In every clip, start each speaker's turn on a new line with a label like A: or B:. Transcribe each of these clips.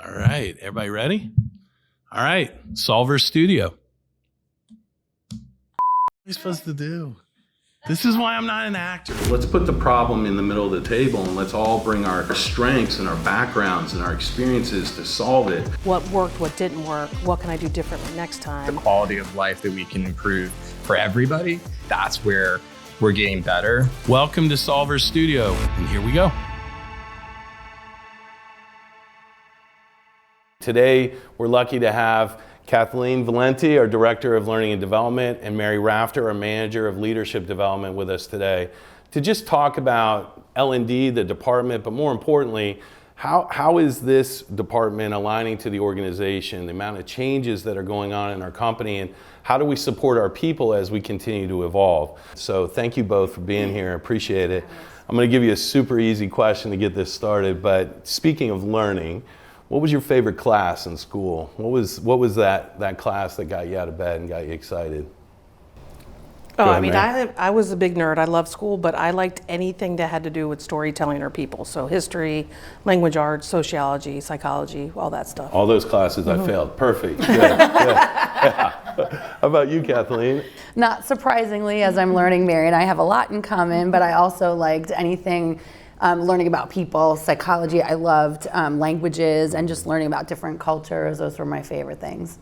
A: All right, everybody ready? All right, Solver Studio. What are you supposed to do? This is why I'm not an actor. Let's put the problem in the middle of the table and let's all bring our strengths and our backgrounds and our experiences to solve it.
B: What worked, what didn't work, what can I do differently next time?
C: The quality of life that we can improve for everybody, that's where we're getting better.
A: Welcome to Solver Studio, and here we go. Today, we're lucky to have Kathleen Valenti, our Director of Learning and Development, and Mary Rafter, our Manager of Leadership Development, with us today to just talk about L&D, the department, but more importantly, how is this department aligning to the organization, the amount of changes that are going on in our company, and how do we support our people as we continue to evolve? So thank you both for being here. I appreciate it. I'm going to give you a super easy question to get this started, but speaking of learning, what was your favorite class in school? What was that class that got you out of bed and got you excited?
B: I was a big nerd. I loved school, but I liked anything that had to do with storytelling or people. So history, language arts, sociology, psychology, all that stuff.
A: All those classes I failed. Perfect. Good. Yeah. How about you, Kathleen?
D: Not surprisingly, as I'm learning, Mary and I have a lot in common, but I also liked anything learning about people, psychology. I loved languages and just learning about different cultures. Those were my favorite things.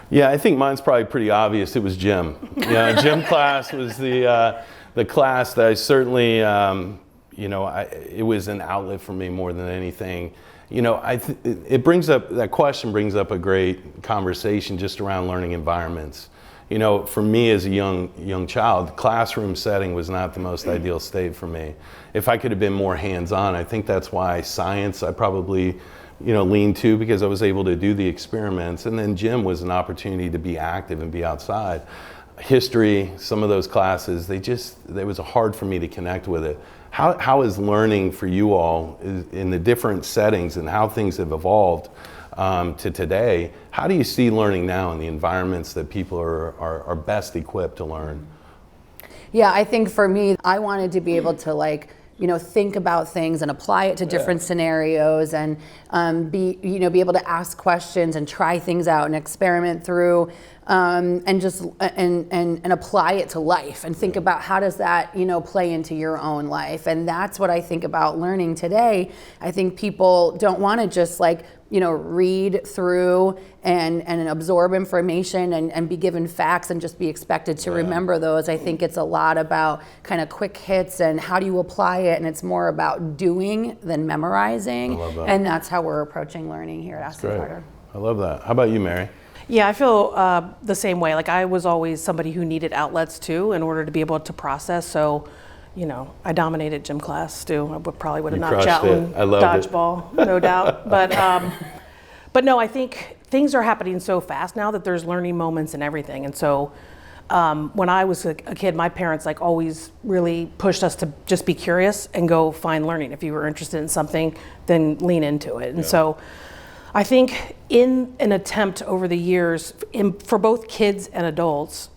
A: Yeah, I think mine's probably pretty obvious. It was gym. Gym class was the class that I certainly, it was an outlet for me more than anything. That question brings up a great conversation just around learning environments. For me as a young child, classroom setting was not the most ideal state for me. If I could have been more hands-on, I think that's why science I probably, leaned to, because I was able to do the experiments. And then gym was an opportunity to be active and be outside. History, some of those classes, it was hard for me to connect with it. How is learning for you all in the different settings and how things have evolved to today? How do you see learning now in the environments that people are best equipped to learn?
D: Yeah, I think for me, I wanted to be able to think about things and apply it to different scenarios and be able to ask questions and try things out and experiment through and apply it to life and think about how does that play into your own life. And that's what I think about learning today. I think people don't want to just read through and absorb information and be given facts and just be expected to remember those. I think it's a lot about kind of quick hits and how do you apply it, and it's more about doing than memorizing.
A: I love that.
D: And that's how we're approaching learning here at Aston Carter.
A: I love that. How about you, Mary?
B: Yeah, I feel the same way. I was always somebody who needed outlets too in order to be able to process. So, I dominated gym class too. I probably would have knocked you out in dodgeball, no doubt. But no, I think things are happening so fast now that there's learning moments and everything. And so when I was a kid, my parents always really pushed us to just be curious and go find learning. If you were interested in something, then lean into it. And so I think in an attempt over the years, for both kids and adults,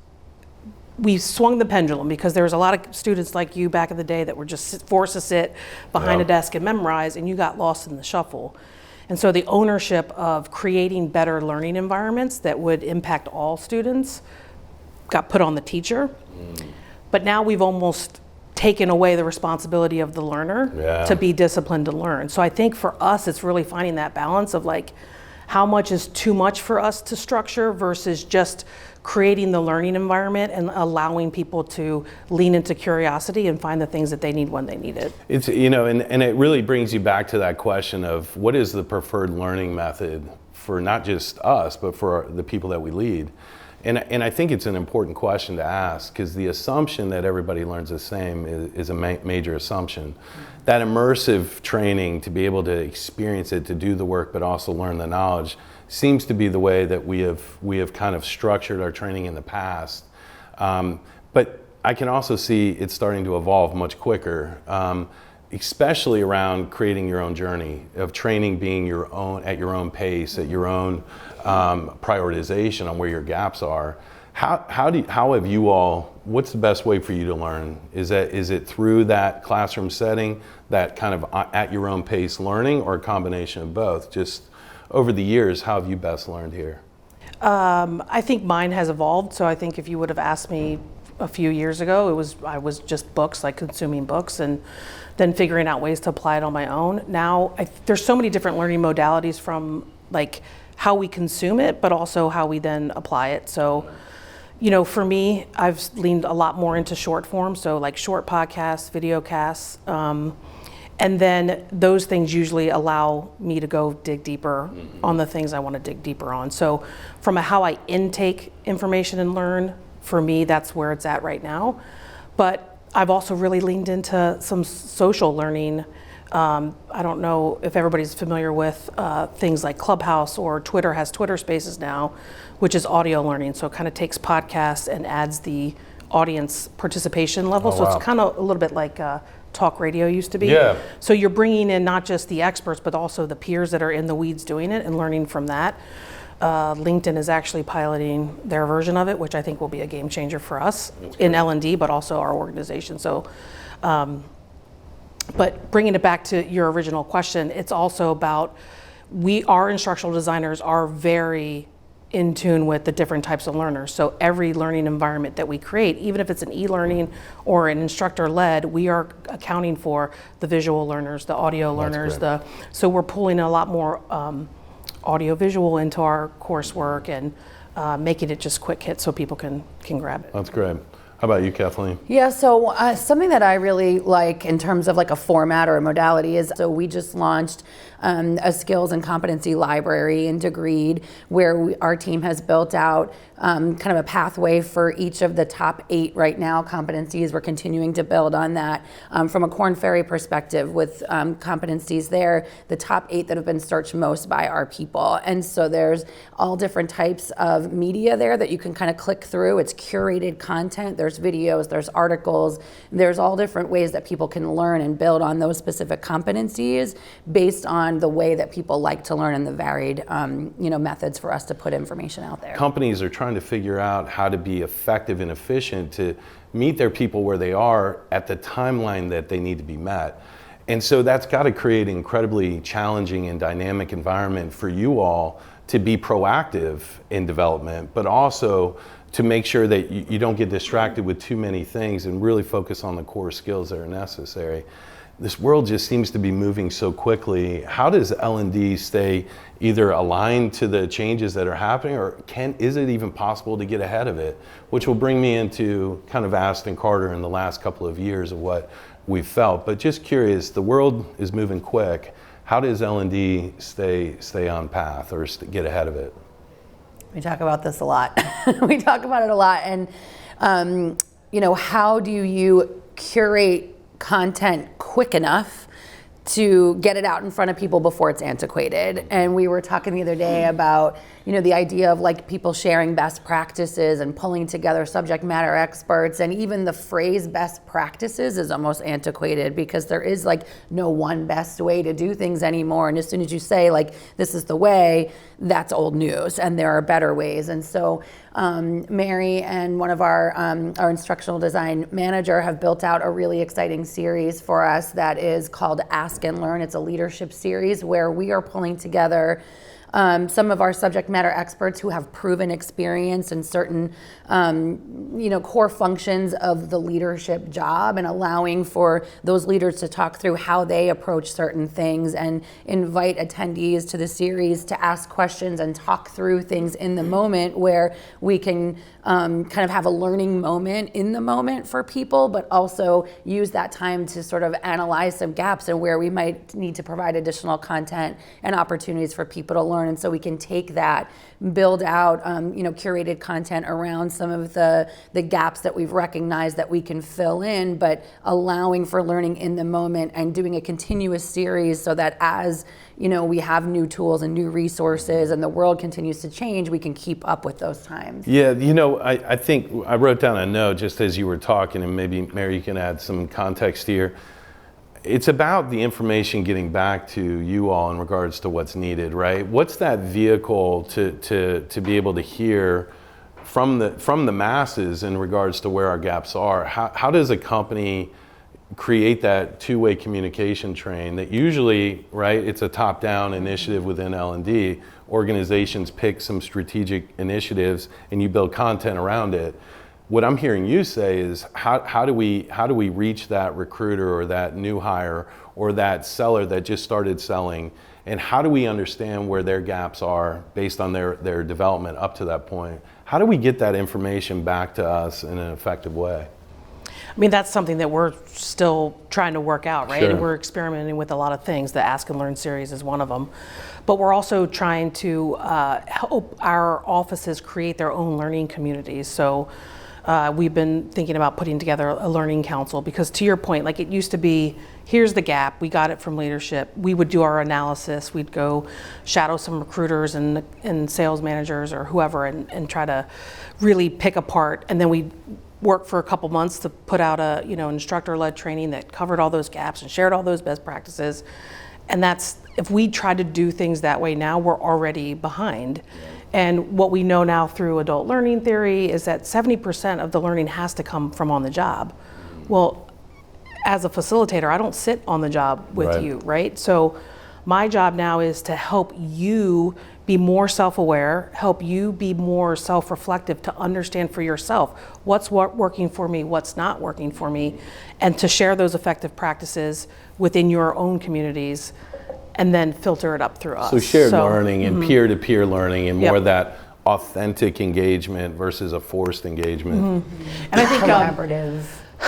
B: we swung the pendulum because there was a lot of students like you back in the day that were just forced to sit behind a desk and memorize, and you got lost in the shuffle. And so the ownership of creating better learning environments that would impact all students got put on the teacher. But now we've almost taken away the responsibility of the learner to be disciplined to learn. So I think for us, it's really finding that balance of how much is too much for us to structure versus just creating the learning environment and allowing people to lean into curiosity and find the things that they need when they need it.
A: It's, and it really brings you back to that question of what is the preferred learning method for not just us, but for the people that we lead. And I think it's an important question to ask because the assumption that everybody learns the same is a major assumption. That immersive training to be able to experience it, to do the work, but also learn the knowledge seems to be the way that we have kind of structured our training in the past. But I can also see it starting to evolve much quicker, especially around creating your own journey of training being at your own pace, at your own prioritization on where your gaps are. How have you all, what's the best way for you to learn? Is it through that classroom setting, that kind of at your own pace learning, or a combination of both? Just over the years, how have you best learned here?
B: I think mine has evolved. So I think if you would have asked me a few years ago, I was just books, like consuming books, and then figuring out ways to apply it on my own. Now there's so many different learning modalities, from like how we consume it, but also how we then apply it. So, for me, I've leaned a lot more into short form, so like short podcasts, video casts, and then those things usually allow me to go dig deeper on the things I want to dig deeper on. So from how I intake information and learn, for me, that's where it's at right now. But I've also really leaned into some social learning. I don't know if everybody's familiar with things like Clubhouse, or Twitter has Twitter Spaces now, which is audio learning. So it kind of takes podcasts and adds the audience participation level. So it's kind of a little bit like talk radio used to be.
A: Yeah.
B: So you're bringing in not just the experts, but also the peers that are in the weeds doing it and learning from that. LinkedIn is actually piloting their version of it, which I think will be a game changer for us in L&D, but also our organization. So, but bringing it back to your original question, it's also about, our instructional designers are very in tune with the different types of learners. So every learning environment that we create, even if it's an e-learning or an instructor-led, we are accounting for the visual learners, the audio learners. So we're pulling a lot more audio-visual into our coursework, and making it just quick hits so people can grab it.
A: That's great. How about you, Kathleen?
D: Yeah, so something that I really like in terms of like a format or a modality is, so we just launched a skills and competency library in Degreed, where our team has built out kind of a pathway for each of the top 8 right now competencies. We're continuing to build on that. From a Korn Ferry perspective, with competencies there, the top 8 that have been searched most by our people. And so there's all different types of media there that you can kind of click through. It's curated content. There's videos, there's articles, there's all different ways that people can learn and build on those specific competencies based on the way that people like to learn and the varied methods for us to put information out there.
A: Companies are trying to figure out how to be effective and efficient to meet their people where they are at the timeline that they need to be met. And so that's got to create an incredibly challenging and dynamic environment for you all to be proactive in development, but also to make sure that you don't get distracted with too many things and really focus on the core skills that are necessary. This world just seems to be moving so quickly. How does L&D stay either aligned to the changes that are happening, or is it even possible to get ahead of it? Which will bring me into kind of Aston Carter in the last couple of years of what we've felt. But just curious, the world is moving quick. How does L&D stay on path or get ahead of it?
D: We talk about this a lot. We talk about it a lot. And, how do you curate content quick enough to get it out in front of people before it's antiquated? And we were talking the other day about, the idea of like people sharing best practices and pulling together subject matter experts, and even the phrase best practices is almost antiquated because there is like no one best way to do things anymore. And as soon as you say like, this is the way, that's old news and there are better ways. And so Mary and one of our instructional design manager have built out a really exciting series for us that is called Ask and Learn. It's a leadership series where we are pulling together some of our subject matter experts who have proven experience in certain, core functions of the leadership job, and allowing for those leaders to talk through how they approach certain things, and invite attendees to the series to ask questions and talk through things in the moment, where we can kind of have a learning moment in the moment for people, but also use that time to sort of analyze some gaps and where we might need to provide additional content and opportunities for people to learn. And so we can take that, build out, curated content around some of the gaps that we've recognized that we can fill in, but allowing for learning in the moment and doing a continuous series so that as we have new tools and new resources and the world continues to change, we can keep up with those times.
A: Yeah, I think I wrote down a note just as you were talking, and maybe Mary, you can add some context here. It's about the information getting back to you all in regards to what's needed, right? What's that vehicle to be able to hear from the masses in regards to where our gaps are? How does a company create that two-way communication train that usually, right, it's a top-down initiative within L&D. Organizations pick some strategic initiatives and you build content around it. What I'm hearing you say is how do we reach that recruiter or that new hire or that seller that just started selling, and how do we understand where their gaps are based on their development up to that point? How do we get that information back to us in an effective way?
B: I mean, that's something that we're still trying to work out, right?
A: Sure.
B: And we're experimenting with a lot of things. The Ask and Learn series is one of them. But we're also trying to help our offices create their own learning communities. So we've been thinking about putting together a learning council, because to your point, like it used to be, here's the gap, we got it from leadership. We would do our analysis, we'd go shadow some recruiters and sales managers or whoever and try to really pick apart, and then we worked for a couple months to put out a instructor-led training that covered all those gaps and shared all those best practices. And that's, if we try to do things that way now, we're already behind. And what we know now through adult learning theory is that 70% of the learning has to come from on the job. Well, as a facilitator, I don't sit on the job with you, right? So my job now is to help you be more self-aware, help you be more self-reflective, to understand for yourself what's working for me, what's not working for me, and to share those effective practices within your own communities and then filter it up through us.
A: So shared learning and peer-to-peer learning and more of that authentic engagement versus a forced engagement.
B: And I think
D: collaborative.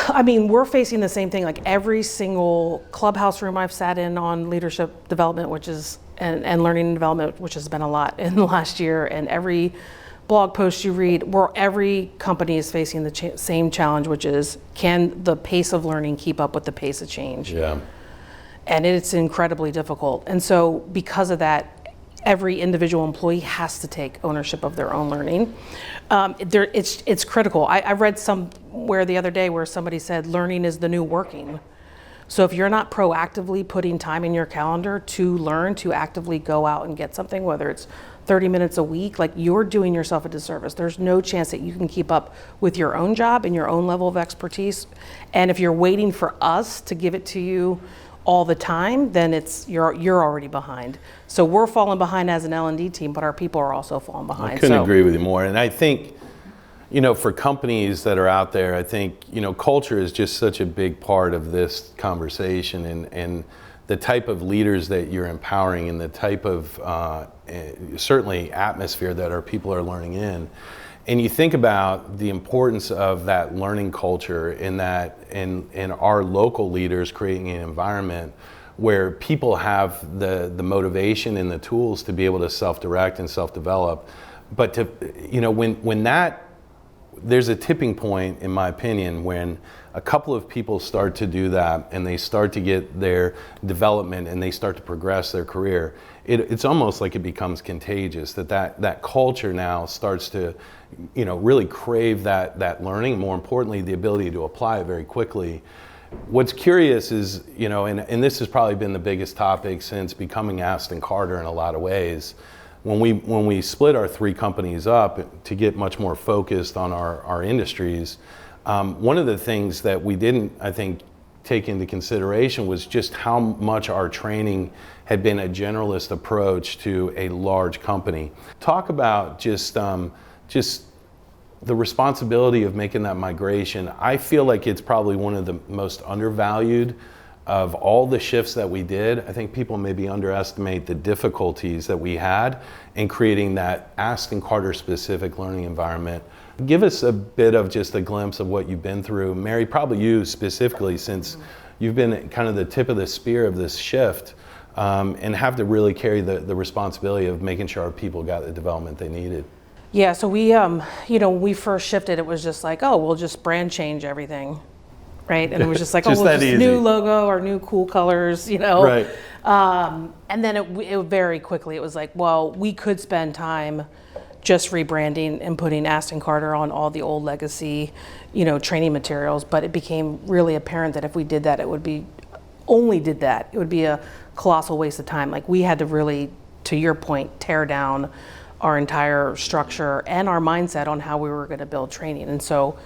B: I mean, we're facing the same thing. Like every single clubhouse room I've sat in on leadership development, which is and learning and development, which has been a lot in the last year, and every blog post you read, where every company is facing the same challenge, which is, can the pace of learning keep up with the pace of change?
A: Yeah.
B: And it's incredibly difficult. And so because of that, every individual employee has to take ownership of their own learning. It's critical. I read somewhere the other day where somebody said learning is the new working. So if you're not proactively putting time in your calendar to learn, to actively go out and get something, whether it's 30 minutes a week, like you're doing yourself a disservice. There's no chance that you can keep up with your own job and your own level of expertise. And if you're waiting for us to give it to you all the time, then you're already behind. So we're falling behind as an L&D team, but our people are also falling behind.
A: I couldn't agree with you more. And I think, for companies that are out there, I think, culture is just such a big part of this conversation, and the type of leaders that you're empowering and the type of certainly atmosphere that our people are learning in. And you think about the importance of that learning culture in our local leaders creating an environment where people have the motivation and the tools to be able to self-direct and self-develop. But there's a tipping point, in my opinion, when a couple of people start to do that and they start to get their development and they start to progress their career, it's almost like it becomes contagious, that culture now starts to really crave that learning, more importantly, the ability to apply it very quickly. What's curious is, and this has probably been the biggest topic since becoming Aston Carter in a lot of ways, when we split our three companies up to get much more focused on our industries, one of the things that we didn't, I think, take into consideration was just how much our training had been a generalist approach to a large company. Talk about just the responsibility of making that migration. I feel like it's probably one of the most undervalued of all the shifts that we did. I think people maybe underestimate the difficulties that we had in creating that Aston Carter specific learning environment. Give us a bit of just a glimpse of what you've been through. Mary, probably you specifically, since you've been kind of the tip of the spear of this shift, and have to really carry the responsibility of making sure our people got the development they needed.
B: Yeah, so we, when we first shifted, it was just like, oh, we'll just brand change everything, right? And it was just like,
A: just
B: we'll just new logo or new cool colors,
A: Right.
B: And then it very quickly, it was like, well, we could spend time just rebranding and putting Aston Carter on all the old legacy, training materials. But it became really apparent that if we did that, it would be a colossal waste of time. Like we had to really, to your point, tear down our entire structure and our mindset on how we were going to build training. And so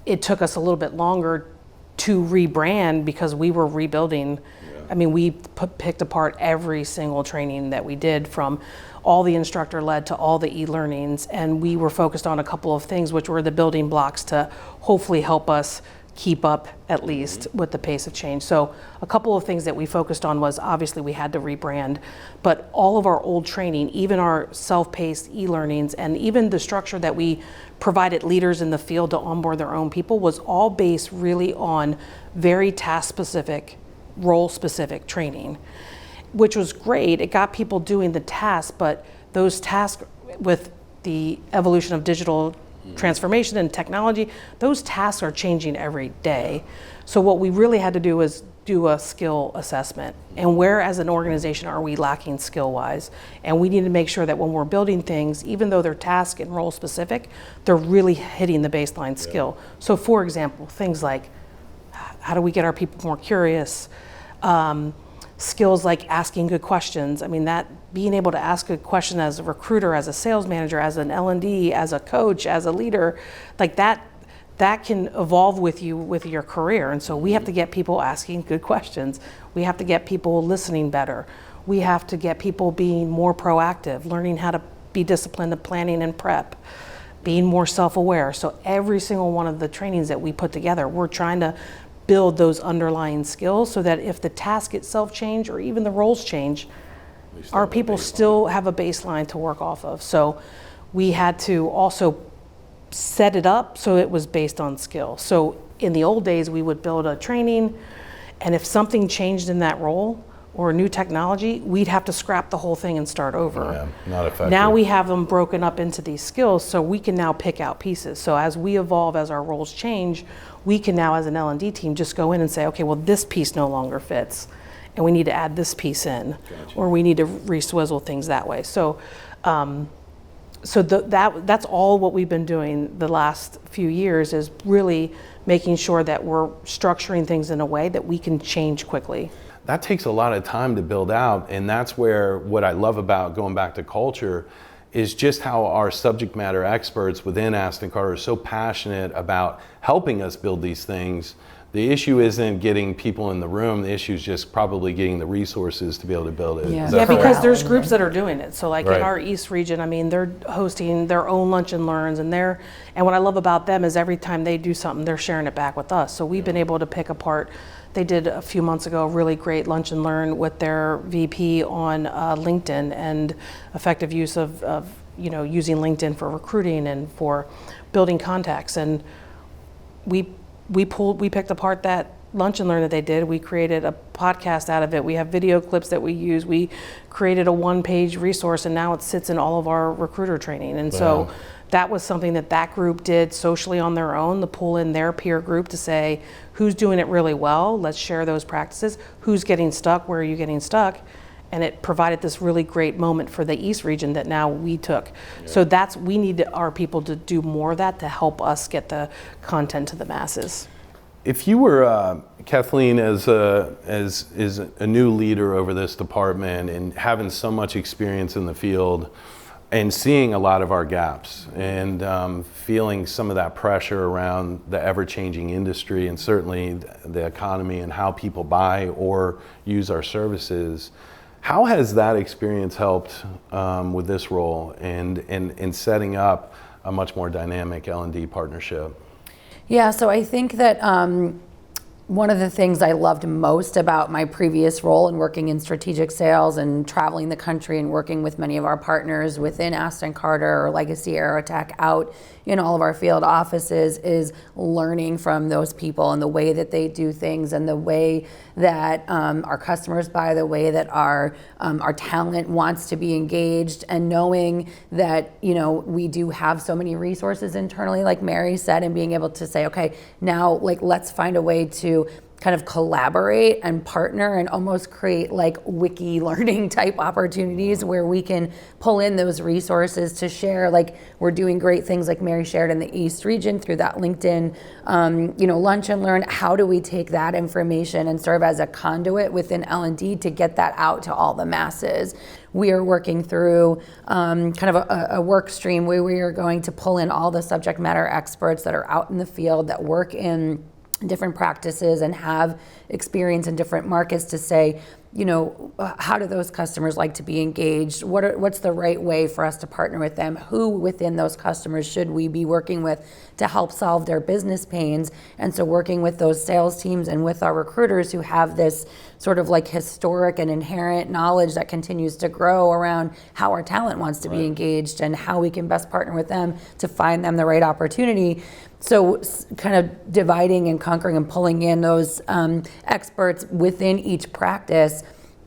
B: it took us a little bit longer to rebrand because we were rebuilding. I mean, we picked apart every single training that we did, from all the instructor-led to all the e-learnings, and we were focused on a couple of things, which were the building blocks to hopefully help us keep up at least with the pace of change. So a couple of things that we focused on was, obviously we had to rebrand, but all of our old training, even our self-paced e-learnings, and even the structure that we provided leaders in the field to onboard their own people, was all based really on very task-specific, role-specific training, which was great. It got people doing the tasks, but those tasks, with the evolution of digital transformation and technology, those tasks are changing every day. So what we really had to do was do a skill assessment, and where as an organization are we lacking skill-wise, and we need to make sure that when we're building things, even though they're task and role specific, they're really hitting the baseline skill. So for example, things like, how do we get our people more curious? Skills like asking good questions. I mean, that being able to ask a question as a recruiter, as a sales manager, as an L&D, as a coach, as a leader, like that can evolve with you with your career. And so we have to get people asking good questions. We have to get people listening better. We have to get people being more proactive, learning how to be disciplined in planning and prep, being more self-aware. So every single one of the trainings that we put together, we're trying to build those underlying skills so that if the task itself change or even the roles change, our people still have a baseline to work off of. So we had to also set it up so it was based on skill. So in the old days, we would build a training, and if something changed in that role or new technology, we'd have to scrap the whole thing and start over.
A: Yeah, not effective.
B: Now we have them broken up into these skills, so we can now pick out pieces. So as we evolve, as our roles change, we can now, as an L&D team, just go in and say, okay, well, this piece no longer fits, and we need to add this piece in, or we need to re-swizzle things that way. So, that's all what we've been doing the last few years, is really making sure that we're structuring things in a way that we can change quickly.
A: That takes a lot of time to build out, and that's where what I love about going back to culture is just how our subject matter experts within Aston Carter are so passionate about helping us build these things. The issue isn't getting people in the room, the issue is just probably getting the resources to be able to build it.
B: Yeah, because there's groups that are doing it. So like
A: Right.
B: in our East region, I mean, they're hosting their own lunch and learns, and what I love about them is every time they do something, they're sharing it back with us. So we've been able to pick apart. They did a few months ago a really great lunch and learn with their VP on LinkedIn and effective use of using LinkedIn for recruiting and for building contacts. And we picked apart that lunch and learn that they did. We created a podcast out of it. We have video clips that we use. We created a one-page resource, and now it sits in all of our recruiter training. And so that was something that group did socially on their own, to pull in their peer group to say, who's doing it really well? Let's share those practices. Who's getting stuck? Where are you getting stuck? And it provided this really great moment for the East region that now we took. So we need our people to do more of that to help us get the content to the masses.
A: If you were, Kathleen, as a new leader over this department and having so much experience in the field and seeing a lot of our gaps and feeling some of that pressure around the ever-changing industry and certainly the economy and how people buy or use our services, how has that experience helped with this role and setting up a much more dynamic L&D partnership?
D: Yeah, so I think that one of the things I loved most about my previous role in working in strategic sales and traveling the country and working with many of our partners within Aston Carter or Legacy Aerotech out in all of our field offices is learning from those people and the way that they do things and the way that our customers buy, the way that our talent wants to be engaged, and knowing that we do have so many resources internally, like Mary said, and being able to say, okay, now let's find a way to kind of collaborate and partner and almost create like wiki learning type opportunities where we can pull in those resources to share. Like we're doing great things like Mary shared in the East region through that LinkedIn, lunch and learn. How do we take that information and serve as a conduit within L&D to get that out to all the masses? We are working through kind of a work stream where we are going to pull in all the subject matter experts that are out in the field that work in different practices and have experience in different markets to say, you know, how do those customers like to be engaged? What's the right way for us to partner with them? Who within those customers should we be working with to help solve their business pains? And so working with those sales teams and with our recruiters who have this sort of like historic and inherent knowledge that continues to grow around how our talent wants to be engaged and how we can best partner with them to find them the right opportunity. So kind of dividing and conquering and pulling in those experts within each practice,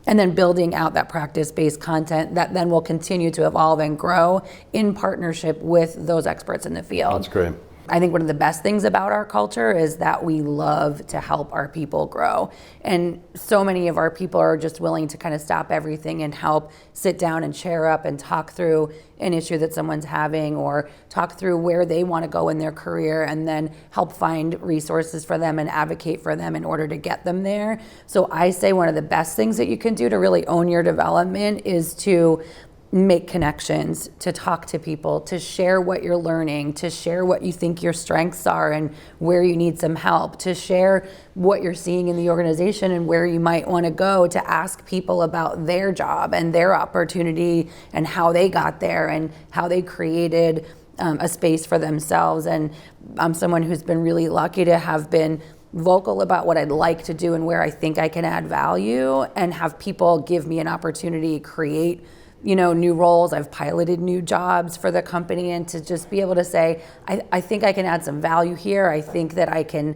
D: and then building out that practice-based content that then will continue to evolve and grow in partnership with those experts in the field.
A: That's great.
D: I think one of the best things about our culture is that we love to help our people grow. And so many of our people are just willing to kind of stop everything and help sit down and chair up and talk through an issue that someone's having, or talk through where they want to go in their career, and then help find resources for them and advocate for them in order to get them there. So I say one of the best things that you can do to really own your development is to make connections, to talk to people, to share what you're learning, to share what you think your strengths are and where you need some help, to share what you're seeing in the organization and where you might want to go, to ask people about their job and their opportunity and how they got there and how they created a space for themselves. And I'm someone who's been really lucky to have been vocal about what I'd like to do and where I think I can add value, and have people give me an opportunity to create, you know, new roles. I've piloted new jobs for the company, and to just be able to say, I think I can add some value here. I think that I can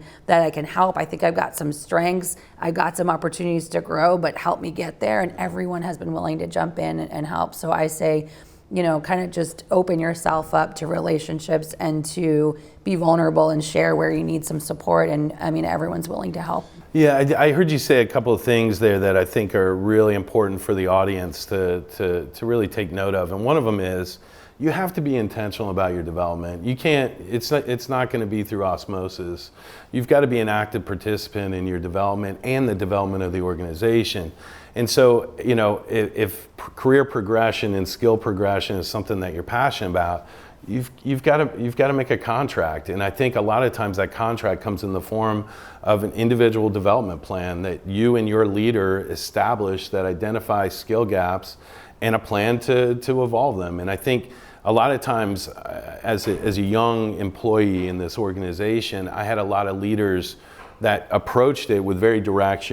D: help. I think I've got some strengths. I've got some opportunities to grow, but help me get there. And everyone has been willing to jump in and help. So I say, you know, kind of just open yourself up to relationships and to be vulnerable and share where you need some support. And I mean, everyone's willing to help.
A: Yeah, I heard you say a couple of things there that I think are really important for the audience to really take note of. And one of them is, you have to be intentional about your development. You can't, it's not going to be through osmosis. You've got to be an active participant in your development and the development of the organization. And so, you know, if career progression and skill progression is something that you're passionate about, you've got to make a contract. And I think a lot of times that contract comes in the form of an individual development plan that you and your leader establish that identifies skill gaps and a plan to evolve them. And I think a lot of times as a young employee in this organization, I had a lot of leaders that approached it with very direct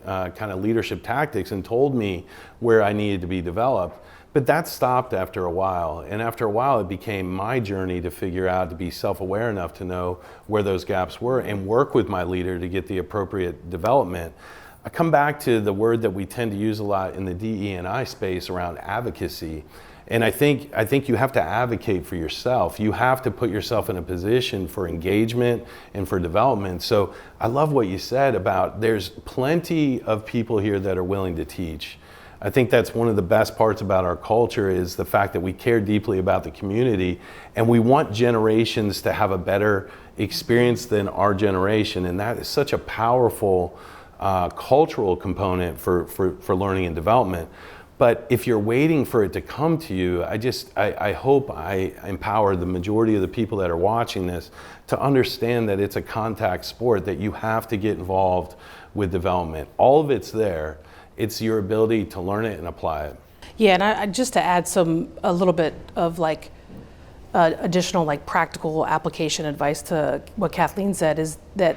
A: kind of leadership tactics and told me where I needed to be developed. But that stopped after a while. And after a while, it became my journey to figure out, to be self-aware enough to know where those gaps were and work with my leader to get the appropriate development. I come back to the word that we tend to use a lot in the DE&I space around advocacy. And I think you have to advocate for yourself. You have to put yourself in a position for engagement and for development. So I love what you said about there's plenty of people here that are willing to teach. I think that's one of the best parts about our culture, is the fact that we care deeply about the community and we want generations to have a better experience than our generation. And that is such a powerful cultural component for learning and development. But if you're waiting for it to come to you, I hope I empower the majority of the people that are watching this to understand that it's a contact sport, that you have to get involved with development. All of it's there. It's your ability to learn it and apply it.
B: Yeah, and I just to add a little bit of like additional like practical application advice to what Kathleen said, is that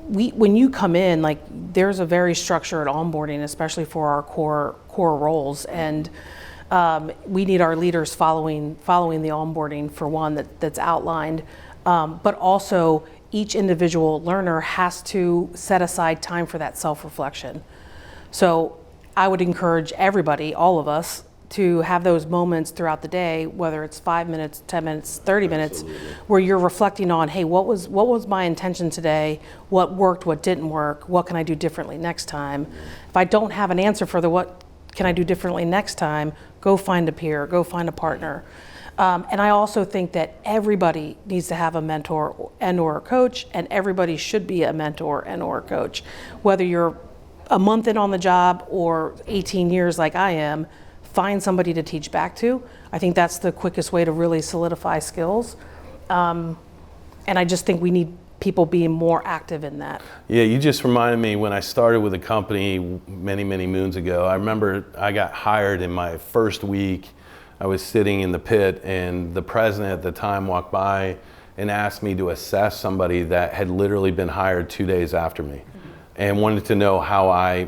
B: when you come in, like there's a very structured onboarding, especially for our core roles, and we need our leaders following the onboarding, for one, that's outlined, but also each individual learner has to set aside time for that self-reflection. So I would encourage everybody, all of us, to have those moments throughout the day, whether it's 5 minutes, 10 minutes, 30 minutes,
A: Absolutely.
B: where you're reflecting on, hey, what was my intention today? What worked, what didn't work? What can I do differently next time? If I don't have an answer for the what can I do differently next time, go find a peer, go find a partner. And I also think that everybody needs to have a mentor and or a coach, and everybody should be a mentor and or a coach. Whether you're a month in on the job or 18 years like I am, find somebody to teach back to. I think that's the quickest way to really solidify skills. And I just think we need people being more active in that.
A: Yeah, you just reminded me when I started with the company many, many moons ago. I remember I got hired in my first week. I was sitting in the pit and the president at the time walked by and asked me to assess somebody that had literally been hired 2 days after me and wanted to know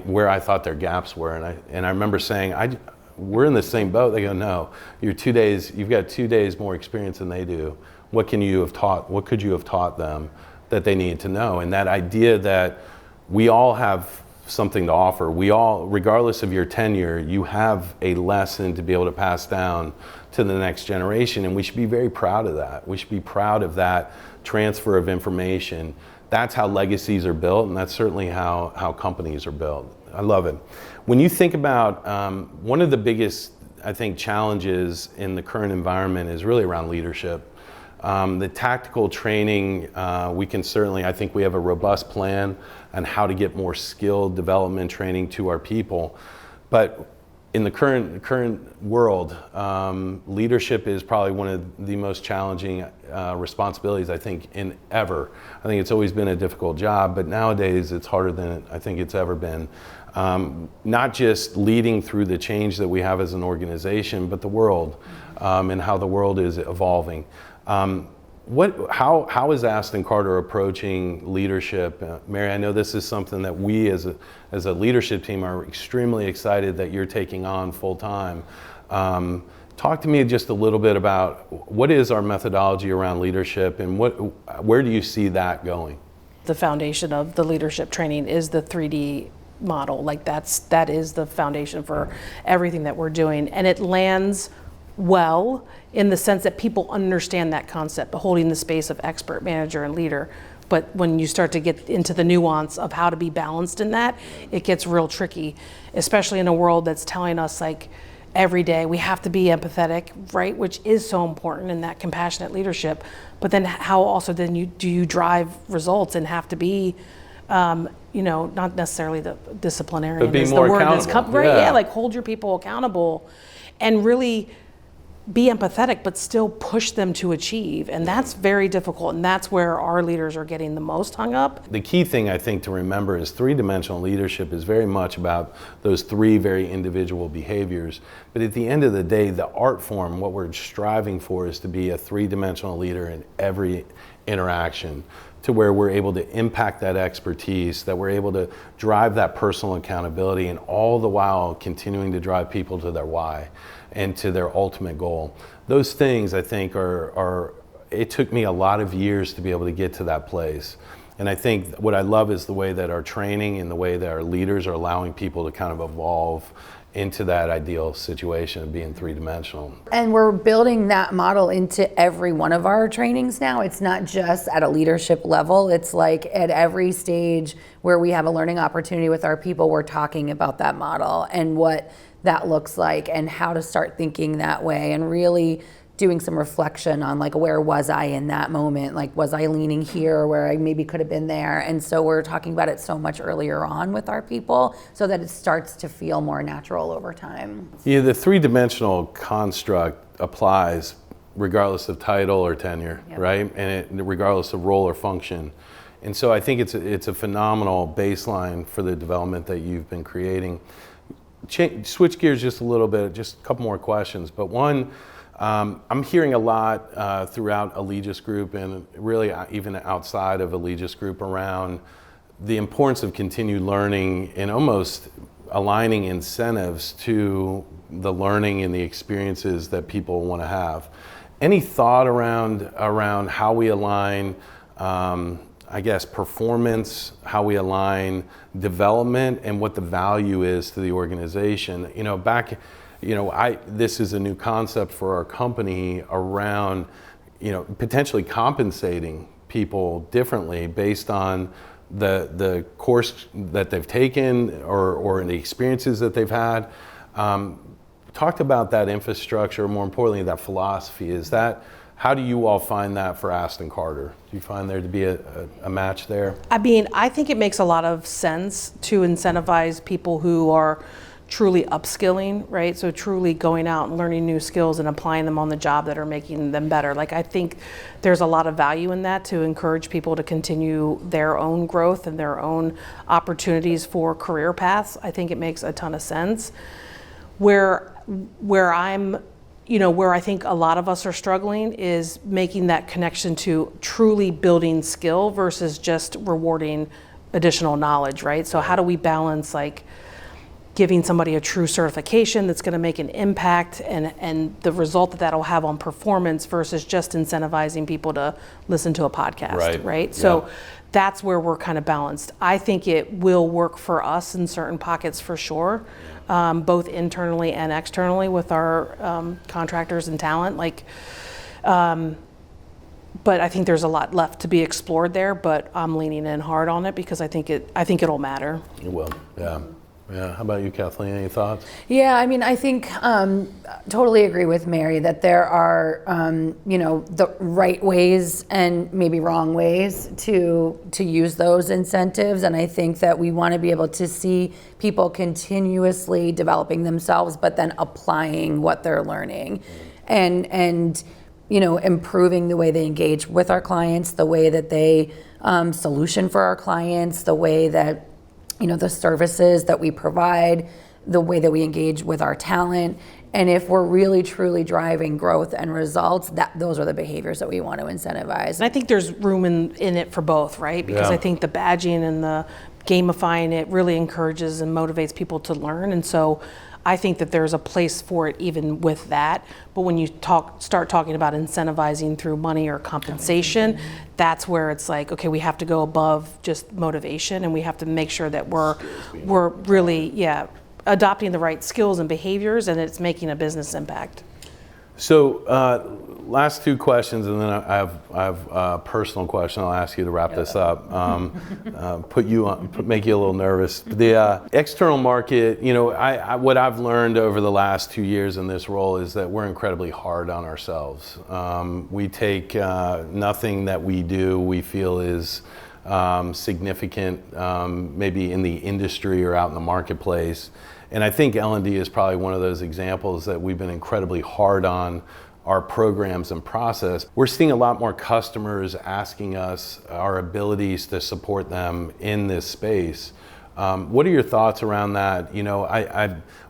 A: where I thought their gaps were. And I remember saying, we're in the same boat. They go, no, you've got 2 days more experience than they do. What could you have taught them that they need to know? And that idea that we all have something to offer. We all, regardless of your tenure, you have a lesson to be able to pass down to the next generation, and we should be very proud of that. We should be proud of that transfer of information. That's how legacies are built, and that's certainly how companies are built. I love it. When you think about one of the biggest, I think, challenges in the current environment is really around leadership. The tactical training, I think we have a robust plan on how to get more skill development training to our people. But in the current world, leadership is probably one of the most challenging responsibilities, I think, ever. I think it's always been a difficult job, but nowadays it's harder than I think it's ever been. Not just leading through the change that we have as an organization, but the world and how the world is evolving. How is Aston Carter approaching leadership? Mary, I know this is something that we as a leadership team are extremely excited that you're taking on full time. Talk to me just a little bit about what is our methodology around leadership and where do you see that going?
B: The foundation of the leadership training is the 3D model. That is the foundation for everything that we're doing, and it lands well in the sense that people understand that concept of holding the space of expert, manager, and leader. But when you start to get into the nuance of how to be balanced in that, it gets real tricky, especially in a world that's telling us every day we have to be empathetic, right? Which is so important in that compassionate leadership. But then how also do you drive results and have to be not necessarily the disciplinarian,
A: but be
B: is
A: more
B: the word
A: accountable.
B: that's right? Yeah, hold your people accountable and really be empathetic, but still push them to achieve. And that's very difficult. And that's where our leaders are getting the most hung up.
A: The key thing I think to remember is three-dimensional leadership is very much about those three very individual behaviors. But at the end of the day, the art form, what we're striving for is to be a three-dimensional leader in every interaction, to where we're able to impact that expertise, that we're able to drive that personal accountability, and all the while continuing to drive people to their why and to their ultimate goal. Those things, I think, it took me a lot of years to be able to get to that place. And I think what I love is the way that our training and the way that our leaders are allowing people to kind of evolve into that ideal situation of being three-dimensional.
D: And we're building that model into every one of our trainings now. It's not just at a leadership level. It's at every stage where we have a learning opportunity with our people, we're talking about that model and what that looks like and how to start thinking that way and really doing some reflection on where was I in that moment? Was I leaning here where I maybe could have been there? And so we're talking about it so much earlier on with our people so that it starts to feel more natural over time.
A: Yeah, the three-dimensional construct applies regardless of title or tenure, yep. Right? And regardless of role or function. And so I think it's a phenomenal baseline for the development that you've been creating. Switch gears just a little bit, just a couple more questions. But one, I'm hearing a lot throughout Allegis Group and really even outside of Allegis Group around the importance of continued learning and almost aligning incentives to the learning and the experiences that people want to have. Any thought around how we align performance, how we align development, and what the value is to the organization? This is a new concept for our company around, potentially compensating people differently based on the course that they've taken or the experiences that they've had. Talked about that infrastructure, more importantly, that philosophy. How do you all find that for Aston Carter? Do you find there to be a match there?
B: I think it makes a lot of sense to incentivize people who are truly upskilling, right? So truly going out and learning new skills and applying them on the job that are making them better. Like, I think there's a lot of value in that to encourage people to continue their own growth and their own opportunities for career paths. I think it makes a ton of sense. Where I'm, where I think a lot of us are struggling is making that connection to truly building skill versus just rewarding additional knowledge, right? So how do we balance like giving somebody a true certification that's going to make an impact and the result that that'll have on performance versus just incentivizing people to listen to a podcast, right? So that's where we're kind of balanced. I think it will work for us in certain pockets for sure, both internally and externally with our contractors and talent. But I think there's a lot left to be explored there, but I'm leaning in hard on it because I think it'll matter.
A: It will, yeah. Yeah, how about you, Kathleen? Any thoughts?
D: Yeah, I mean, I think totally agree with Mary that there are, the right ways and maybe wrong ways to use those incentives. And I think that we want to be able to see people continuously developing themselves, but then applying what they're learning, and improving the way they engage with our clients, the way that they solution for our clients, the way that the services that we provide, the way that we engage with our talent. And if we're really truly driving growth and results, those are the behaviors that we want to incentivize.
B: And I think there's room in it for both, right? Because I think the badging and the gamifying it really encourages and motivates people to learn. And so I think that there's a place for it even with that. But when you start talking about incentivizing through money or compensation, that's where it's like, okay, we have to go above just motivation, and we have to make sure that we're really, adopting the right skills and behaviors, and it's making a business impact.
A: So last two questions, and then I have a personal question I'll ask you to wrap this up. Make you a little nervous. The external market, what I've learned over the last 2 years in this role is that we're incredibly hard on ourselves. We take nothing that we do we feel is significant, maybe in the industry or out in the marketplace. And I think L&D is probably one of those examples that we've been incredibly hard on our programs and process. We're seeing a lot more customers asking us our abilities to support them in this space. What are your thoughts around that?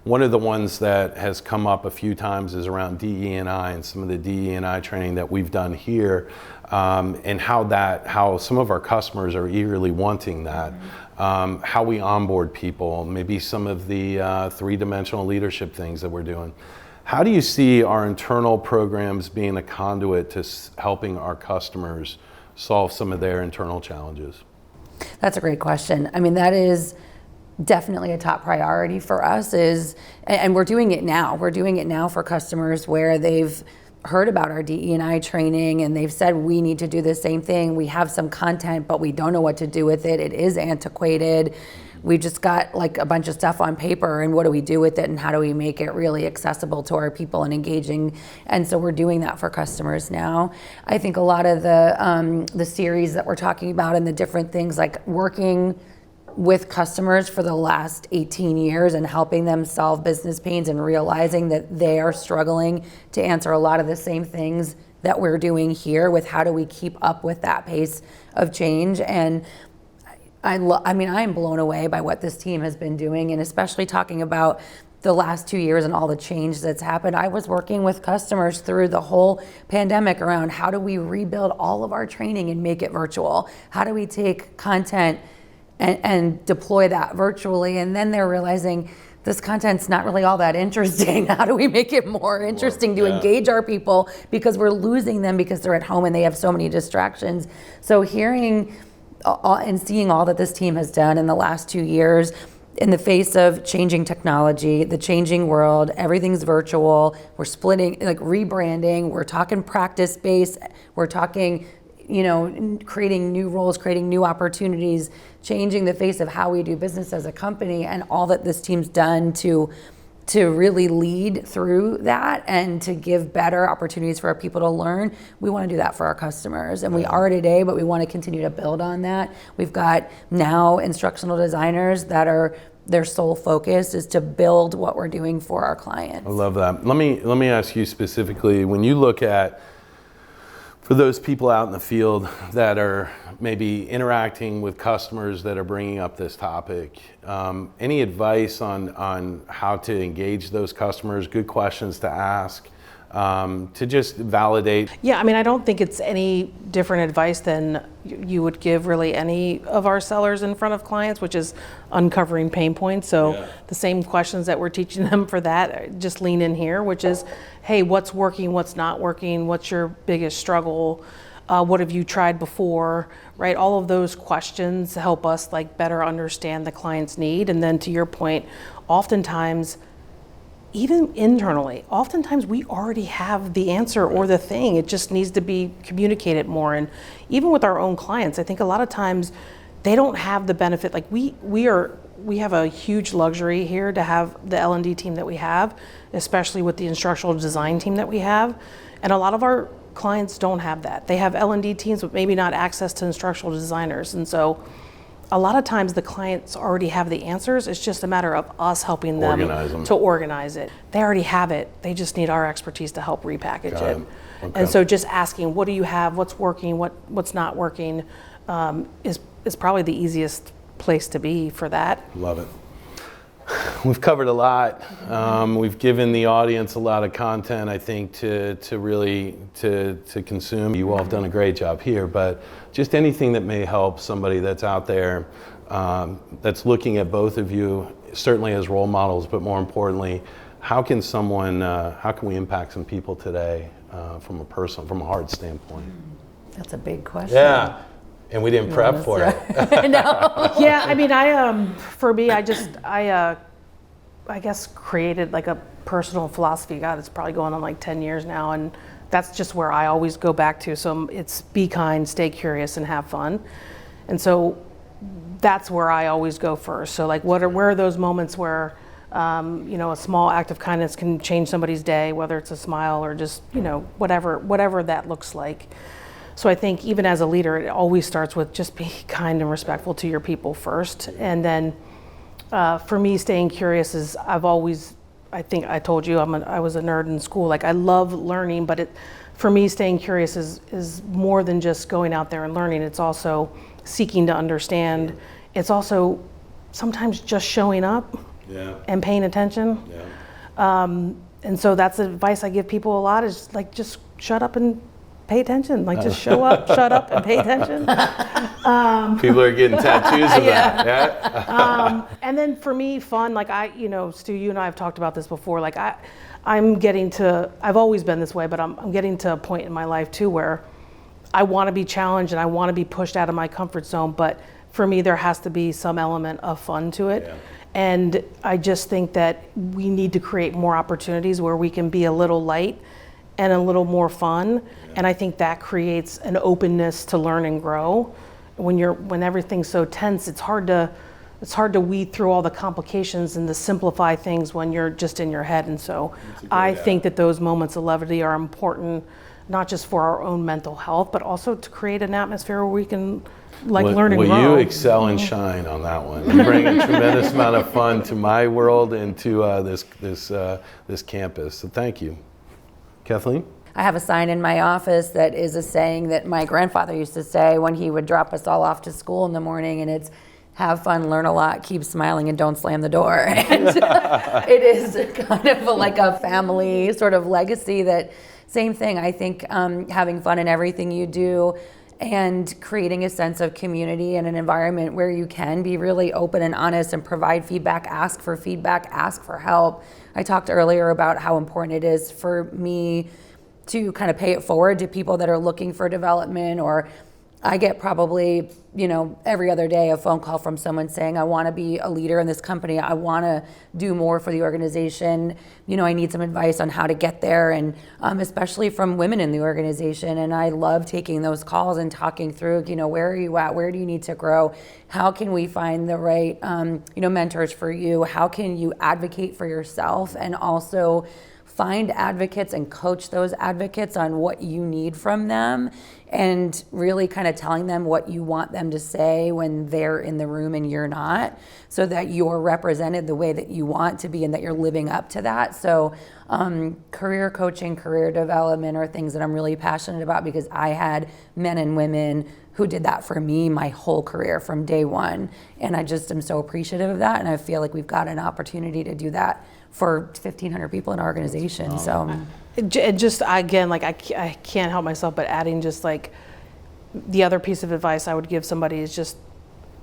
A: One of the ones that has come up a few times is around DE&I and some of the DE&I training that we've done here, and how some of our customers are eagerly wanting that. How we onboard people, maybe some of the three-dimensional leadership things that we're doing. How do you see our internal programs being a conduit to helping our customers solve some of their internal challenges?
D: That's a great question. I mean, that is definitely a top priority for us, and we're doing it now. We're doing it now for customers where they've heard about our DE&I training and they've said we need to do the same thing. We have some content, but we don't know what to do with it. It is antiquated. We just got like a bunch of stuff on paper, and what do we do with it, and how do we make it really accessible to our people and engaging? And so we're doing that for customers now. I think a lot of the series that we're talking about and the different things, like working with customers for the last 18 years and helping them solve business pains and realizing that they are struggling to answer a lot of the same things that we're doing here with how do we keep up with that pace of change. And I am blown away by what this team has been doing, and especially talking about the last 2 years and all the change that's happened. I was working with customers through the whole pandemic around how do we rebuild all of our training and make it virtual? How do we take content and deploy that virtually? And then they're realizing this content's not really all that interesting. How do we make it more interesting to engage our people, because we're losing them because they're at home and they have so many distractions. So hearing and seeing all that this team has done in the last 2 years in the face of changing technology, the changing world, everything's virtual, we're splitting, like rebranding, we're talking practice space, we're talking creating new roles, creating new opportunities, changing the face of how we do business as a company, and all that this team's done to really lead through that and to give better opportunities for our people to learn. We want to do that for our customers, and we are today, but we want to continue to build on that. We've got now instructional designers that are their sole focus is to build what we're doing for our clients.
A: I love that. Let me ask you specifically, when you look at, for those people out in the field that are maybe interacting with customers that are bringing up this topic, any advice on how to engage those customers, good questions to ask, to just validate?
B: Yeah, I mean, I don't think it's any different advice than you would give really any of our sellers in front of clients, which is uncovering pain points. So the same questions that we're teaching them for that, just lean in here, which is, hey, what's working, what's not working, what's your biggest struggle, what have you tried before, right? All of those questions help us like better understand the client's need. And then to your point, oftentimes, even internally, oftentimes we already have the answer or the thing. It just needs to be communicated more. And even with our own clients, I think a lot of times they don't have the benefit. Like we have a huge luxury here to have the L&D team that we have, especially with the instructional design team that we have. And a lot of our clients don't have that. They have L&D teams, but maybe not access to instructional designers. And so a lot of times the clients already have the answers. It's just a matter of us helping them to organize it. They already have it. They just need our expertise to help repackage it. Okay. And so just asking, what do you have? What's working? What's not working? Is probably the easiest place to be for that.
A: Love it. We've covered a lot. We've given the audience a lot of content, I think, to really consume. You all have done a great job here, but just anything that may help somebody that's out there that's looking at both of you, certainly as role models, but more importantly, how can we impact some people today from a hard standpoint?
D: That's a big question.
A: Yeah. And we didn't prep for it.
D: No.
B: Yeah, I mean, for me, I guess created like a personal philosophy. God, it's probably going on like 10 years now, and that's just where I always go back to. So it's be kind, stay curious, and have fun. And so that's where I always go first. So like, where are those moments where a small act of kindness can change somebody's day, whether it's a smile or just whatever that looks like. So I think even as a leader, it always starts with just be kind and respectful to your people first. And then for me, staying curious is I think I told you I was a nerd in school. Like I love learning, but for me, staying curious is more than just going out there and learning. It's also seeking to understand. It's also sometimes just showing up and paying attention. Yeah. And so that's advice I give people a lot is like, just shut up and pay attention. Like just show up, shut up, and pay attention.
A: People are getting tattoos of that. Yeah.
B: And then for me, fun. Like Stu, you and I have talked about this before. Like I've always been this way, but I'm getting to a point in my life too where I want to be challenged and I want to be pushed out of my comfort zone. But for me, there has to be some element of fun to it. Yeah. And I just think that we need to create more opportunities where we can be a little light and a little more fun. And I think that creates an openness to learn and grow. When everything's so tense, it's hard to weed through all the complications and to simplify things when you're just in your head. And so I think that those moments of levity are important, not just for our own mental health, but also to create an atmosphere where we can learn and grow.
A: Well, you excel and shine on that one. You bring a tremendous amount of fun to my world and to this campus. So thank you. Kathleen?
D: I have a sign in my office that is a saying that my grandfather used to say when he would drop us all off to school in the morning, and it's have fun, learn a lot, keep smiling, and don't slam the door. And it is kind of like a family sort of legacy that same thing. I think having fun in everything you do and creating a sense of community and an environment where you can be really open and honest and provide feedback, ask for help. I talked earlier about how important it is for me to kind of pay it forward to people that are looking for development, or I get probably, every other day a phone call from someone saying, I want to be a leader in this company. I want to do more for the organization. I need some advice on how to get there, and especially from women in the organization. And I love taking those calls and talking through, where are you at? Where do you need to grow? How can we find the right, mentors for you? How can you advocate for yourself and also find advocates and coach those advocates on what you need from them, and really kind of telling them what you want them to say when they're in the room and you're not, so that you're represented the way that you want to be and that you're living up to that. So career coaching, career development are things that I'm really passionate about, because I had men and women who did that for me my whole career from day one. And I just am so appreciative of that. And I feel like we've got an opportunity to do that for 1,500 people in our organization. So
B: just, again, like I can't help myself but adding just like the other piece of advice I would give somebody is just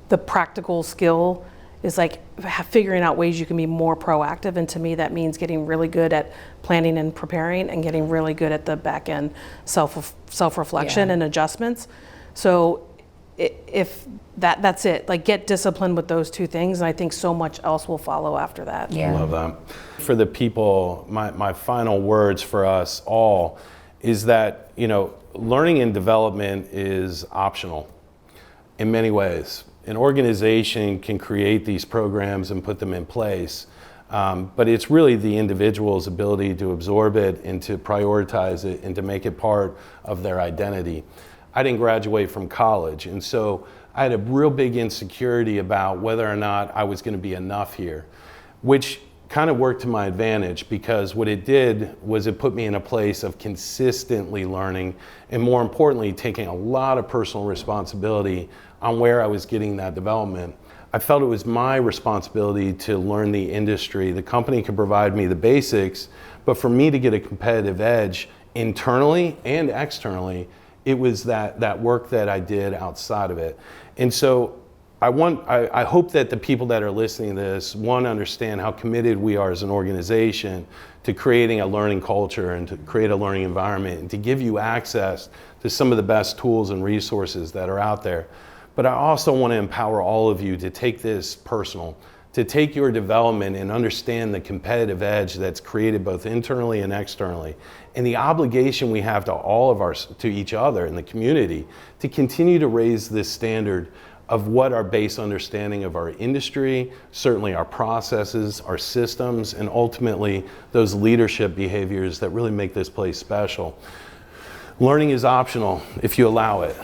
B: the practical skill is like figuring out ways you can be more proactive. And to me, that means getting really good at planning and preparing, and getting really good at the back end self-reflection and adjustments. So if that's it, like get disciplined with those two things, and I think so much else will follow after that.
A: I love that. For the people, my final words for us all is that, learning and development is optional in many ways. An organization can create these programs and put them in place, but it's really the individual's ability to absorb it and to prioritize it and to make it part of their identity. I didn't graduate from college, and so I had a real big insecurity about whether or not I was going to be enough here, which kind of worked to my advantage, because what it did was it put me in a place of consistently learning, and more importantly, taking a lot of personal responsibility on where I was getting that development. I felt it was my responsibility to learn the industry. The company could provide me the basics, but for me to get a competitive edge internally and externally, it was that work that I did outside of it. And so I hope that the people that are listening to this, one, understand how committed we are as an organization to creating a learning culture and to create a learning environment and to give you access to some of the best tools and resources that are out there. But I also want to empower all of you to take this personal, to take your development and understand the competitive edge that's created both internally and externally, and the obligation we have to each other in the community to continue to raise this standard of what our base understanding of our industry, certainly our processes, our systems, and ultimately those leadership behaviors that really make this place special. Learning is optional if you allow it.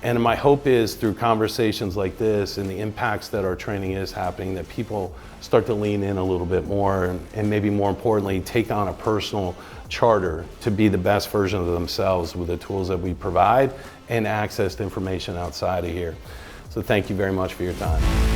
A: And my hope is through conversations like this and the impacts that our training is happening, that people start to lean in a little bit more and maybe more importantly, take on a personal charter to be the best version of themselves with the tools that we provide and access to information outside of here. So thank you very much for your time.